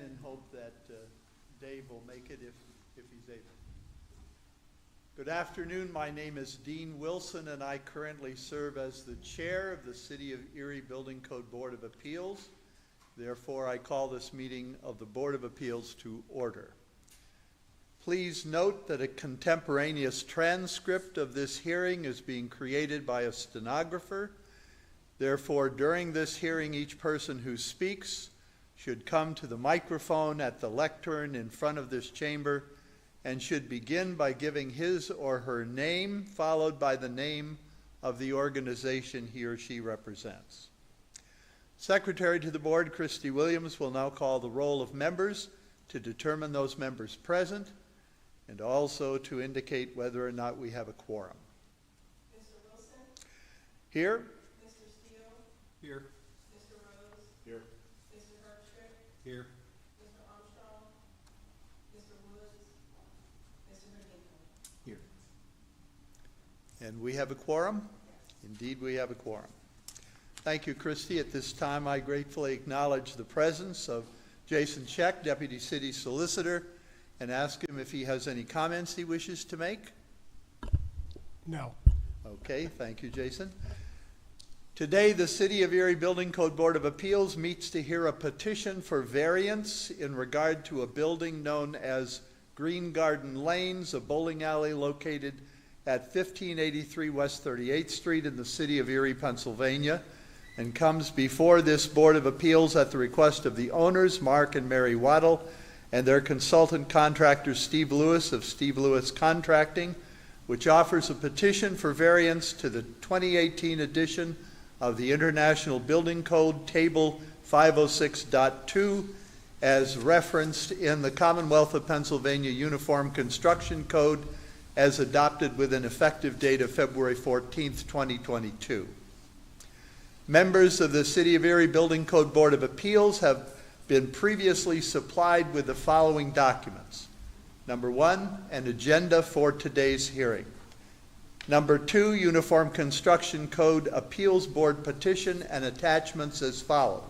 And hope that Dave will make it if he's able. Good afternoon. My name is Dean Wilson, and I currently serve as the chair of the City of Erie Building Code Board of Appeals. Therefore, I call this meeting of the Board of Appeals to order. Please note that a contemporaneous transcript of this hearing is being created by a stenographer. Therefore, during this hearing, each person who speaks should come to the microphone at the lectern in front of this chamber and should begin by giving his or her name, followed by the name of the organization he or she represents. Secretary to the Board, Christy Williams, will now call the roll of members to determine those members present and also to indicate whether or not we have a quorum. Mr. Wilson? Here. Mr. Steele? Here. Mr. Rose? Here. Mr. Herbstrick? Here. Mr. Armstrong? Mr. Woods? Mr. Hernandez? Here. And we have a quorum? Indeed, we have a quorum. Thank you, Christy. At this time, I gratefully acknowledge the presence of Jason Scheck, Deputy City Solicitor, and ask him if he has any comments he wishes to make. No. Okay, thank you, Jason. Today, the City of Erie Building Code Board of Appeals meets to hear a petition for variance in regard to a building known as Green Garden Lanes, a bowling alley located at 1583 West 38th Street in the City of Erie, Pennsylvania, and comes before this Board of Appeals at the request of the owners, Mark and Mary Waddle, and their consultant contractor, Steve Lewis of Steve Lewis Contracting, which offers a petition for variance to the 2018 edition of the International Building Code, Table 506.2, as referenced in the Commonwealth of Pennsylvania Uniform Construction Code, as adopted with an effective date of February 14th, 2022. Members of the City of Erie Building Code Board of Appeals have been previously supplied with the following documents. Number one, an agenda for today's hearing. Number two, Uniform Construction Code Appeals Board petition and attachments as follows.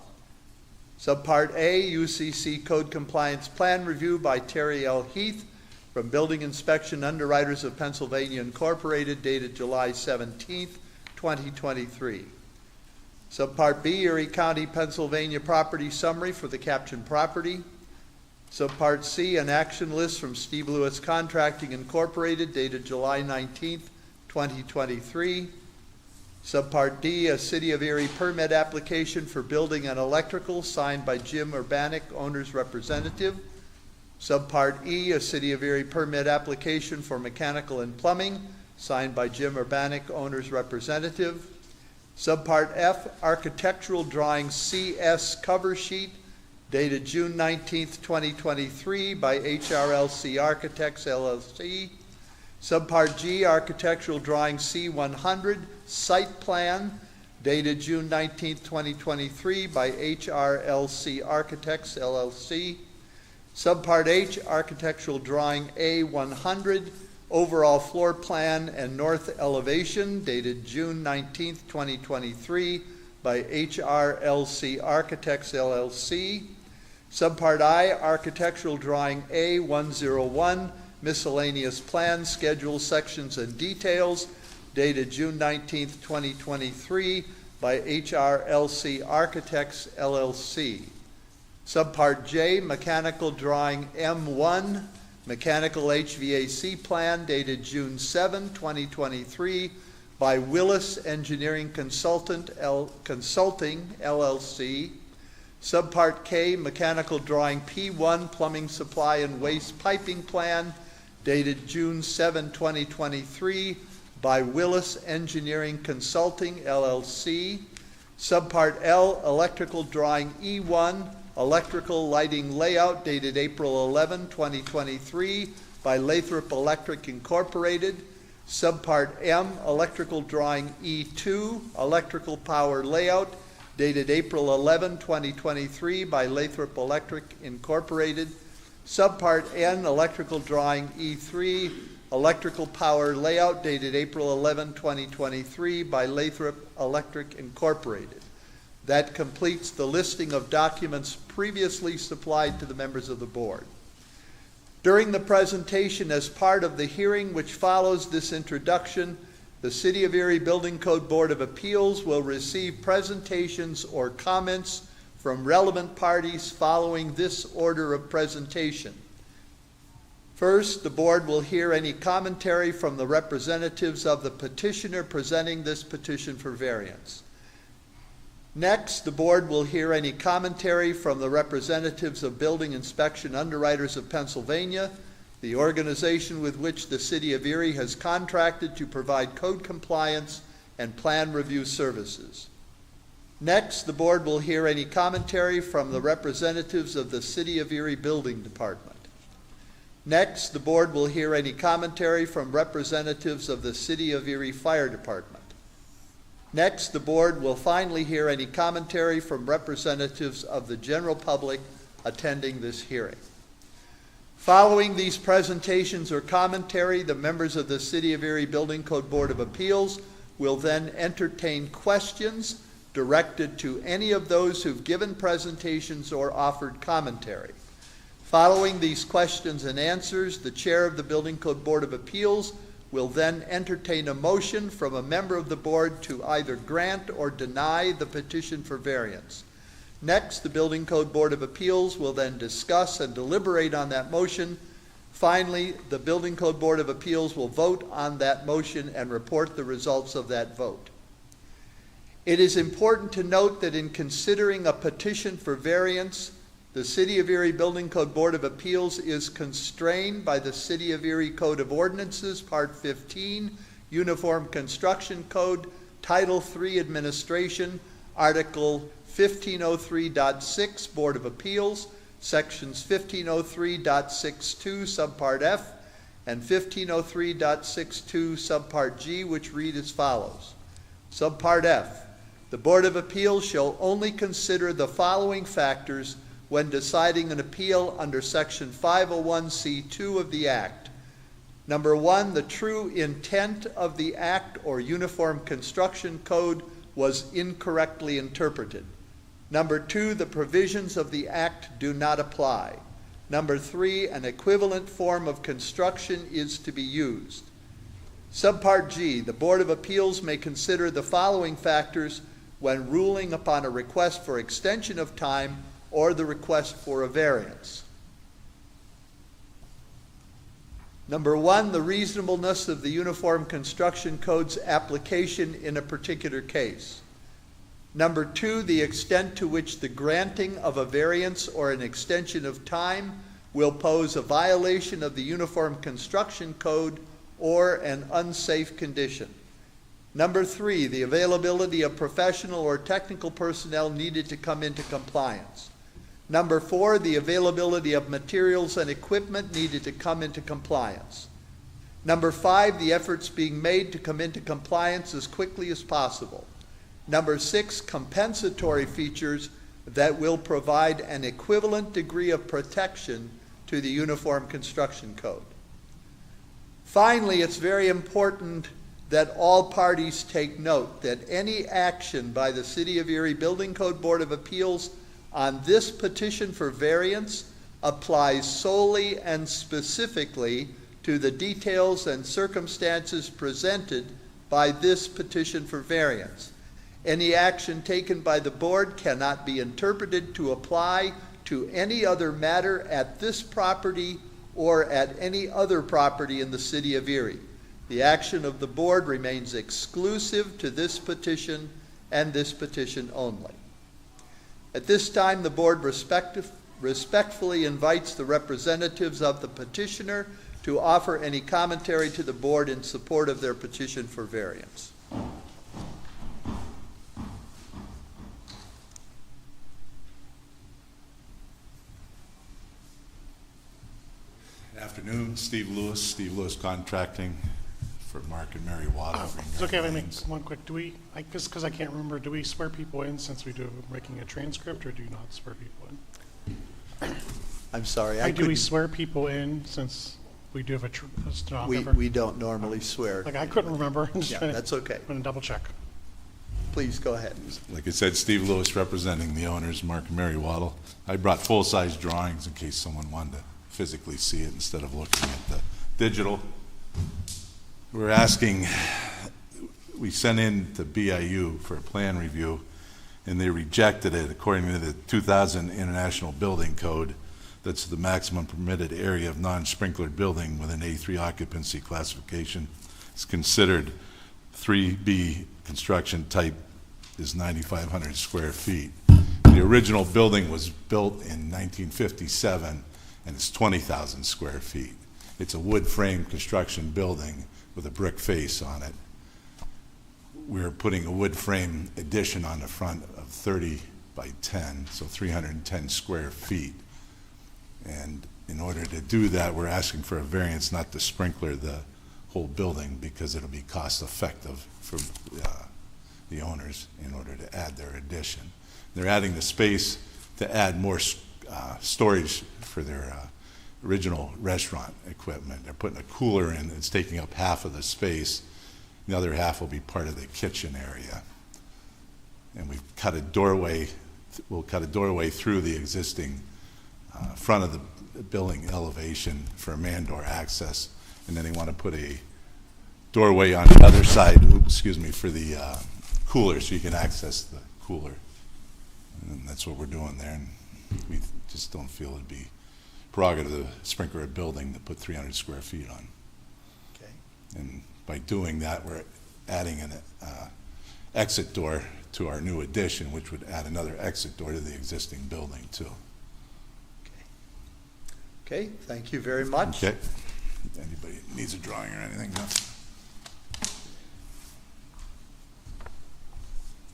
Subpart A, UCC Code Compliance Plan Review by Terry L. Heath from Building Inspection Underwriters of Pennsylvania Incorporated, dated July 17th, 2023. Subpart B, Erie County, Pennsylvania Property Summary for the captioned property. Subpart C, an action list from Steve Lewis Contracting Incorporated, dated July 19th, 2023. Subpart D, a City of Erie permit application for building and electrical, signed by Jim Urbanic, owner's representative. Subpart E, a City of Erie permit application for mechanical and plumbing, signed by Jim Urbanic, owner's representative. Subpart F, architectural drawing CS cover sheet, dated June 19th, 2023 by HRLC Architects, LLC. Subpart G, architectural drawing C100, site plan, dated June 19th, 2023 by HRLC Architects, LLC. Subpart H, architectural drawing A100, overall floor plan and north elevation dated June 19th, 2023 by HRLC Architects LLC. Subpart I, Architectural Drawing A101, Miscellaneous Plans, Schedules, Sections, and Details, dated June 19th, 2023, by HRLC Architects LLC. Subpart J, Mechanical Drawing M1, Mechanical HVAC Plan, dated June 7, 2023, by Willis Engineering Consulting LLC. Subpart K, Mechanical Drawing P1, Plumbing Supply and Waste Piping Plan, dated June 7, 2023, by Willis Engineering Consulting, LLC. Subpart L, Electrical Drawing E1, Electrical Lighting Layout, dated April 11, 2023, by Lathrop Electric Incorporated. Subpart M, Electrical Drawing E2, Electrical Power Layout, dated April 11, 2023, by Lathrop Electric Incorporated. Subpart N, Electrical Drawing E3, Electrical Power Layout, dated April 11, 2023, by Lathrop Electric Incorporated. That completes the listing of documents previously supplied to the members of the board. During the presentation as part of the hearing which follows this introduction, the City of Erie Building Code Board of Appeals will receive presentations or comments from relevant parties following this order of presentation. First, the board will hear any commentary from the representatives of the petitioner presenting this petition for variance. Next, the board will hear any commentary from the representatives of Building Inspection Underwriters of Pennsylvania, the organization with which the City of Erie has contracted to provide code compliance and plan review services. Next, the board will hear any commentary from the representatives of the City of Erie Building Department. Next, the board will hear any commentary from representatives of the City of Erie Fire Department. Next, the board will finally hear any commentary from representatives of the general public attending this hearing. Following these presentations or commentary, the members of the City of Erie Building Code Board of Appeals will then entertain questions directed to any of those who've given presentations or offered commentary. Following these questions and answers, the chair of the Building Code Board of Appeals will then entertain a motion from a member of the board to either grant or deny the petition for variance. Next, the Building Code Board of Appeals will then discuss and deliberate on that motion. Finally, the Building Code Board of Appeals will vote on that motion and report the results of that vote. It is important to note that in considering a petition for variance, the City of Erie Building Code Board of Appeals is constrained by the City of Erie Code of Ordinances, Part 15, Uniform Construction Code, Title III Administration, Article 1503.6, Board of Appeals, Sections 1503.62, Subpart F, and 1503.62, Subpart G, which read as follows. Subpart F, the Board of Appeals shall only consider the following factors when deciding an appeal under Section 501c2 of the Act. Number one, the true intent of the Act or Uniform Construction Code was incorrectly interpreted. Number two, the provisions of the Act do not apply. Number three, an equivalent form of construction is to be used. Subpart G, the Board of Appeals may consider the following factors when ruling upon a request for extension of time or the request for a variance. Number one, the reasonableness of the Uniform Construction Code's application in a particular case. Number two, the extent to which the granting of a variance or an extension of time will pose a violation of the Uniform Construction Code or an unsafe condition. Number three, the availability of professional or technical personnel needed to come into compliance. Number four, the availability of materials and equipment needed to come into compliance. Number five, the efforts being made to come into compliance as quickly as possible. Number six, compensatory features that will provide an equivalent degree of protection to the Uniform Construction Code. Finally, it's very important that all parties take note that any action by the City of Erie Building Code Board of Appeals on this petition for variance applies solely and specifically to the details and circumstances presented by this petition for variance. Any action taken by the board cannot be interpreted to apply to any other matter at this property or at any other property in the City of Erie. The action of the board remains exclusive to this petition and this petition only. At this time, the board respectfully invites the representatives of the petitioner to offer any commentary to the board in support of their petition for variance. Good afternoon, Steve Lewis Contracting for Mark and Mary Waddle. It's okay if I make one quick, just because I can't remember, do we swear people in since we do making a transcript, or do you not swear people in? I'm sorry, Do we swear people in since we do have a stenographer? we don't normally swear. Like, I couldn't remember. Yeah, that's okay. I'm going to double check. Please go ahead. Like I said, Steve Lewis representing the owners, Mark and Mary Waddle. I brought full-size drawings in case someone wanted to physically see it instead of looking at the digital. We're asking, we sent in to BIU for a plan review, and they rejected it according to the 2000 International Building Code. That's the maximum permitted area of non-sprinklered building with an A3 occupancy classification. It's considered 3B construction type is 9,500 square feet. The original building was built in 1957, and it's 20,000 square feet. It's a wood frame construction building with a brick face on it. We're putting a wood frame addition on the front of 30 by 10, so 310 square feet. And in order to do that, we're asking for a variance not to sprinkler the whole building because it'll be cost effective for the owners in order to add their addition. They're adding the space to add more storage for their original restaurant equipment. They're putting a cooler in that's taking up half of the space. The other half will be part of the kitchen area. And we've cut a doorway, we'll cut a doorway through the existing front of the building elevation for a man door access. And then they want to put a doorway on the other side, for the cooler so you can access the cooler. And that's what we're doing there. And we just don't feel it'd be prerogative of the sprinkler building to put 300 square feet on. Okay. And by doing that, we're adding an exit door to our new addition, which would add another exit door to the existing building too. Okay, thank you very much. Okay. Anybody needs a drawing or anything? No?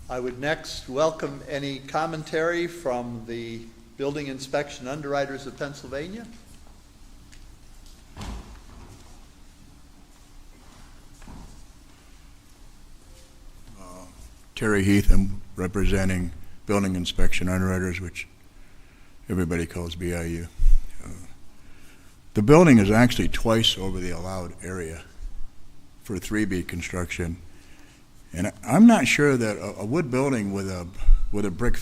I would next welcome any commentary from the Building Inspection Underwriters of Pennsylvania. Terry Heath, I'm representing Building Inspection Underwriters, which everybody calls BIU. The building is actually twice over the allowed area for 3B construction, and I'm not sure that a wood building with a brick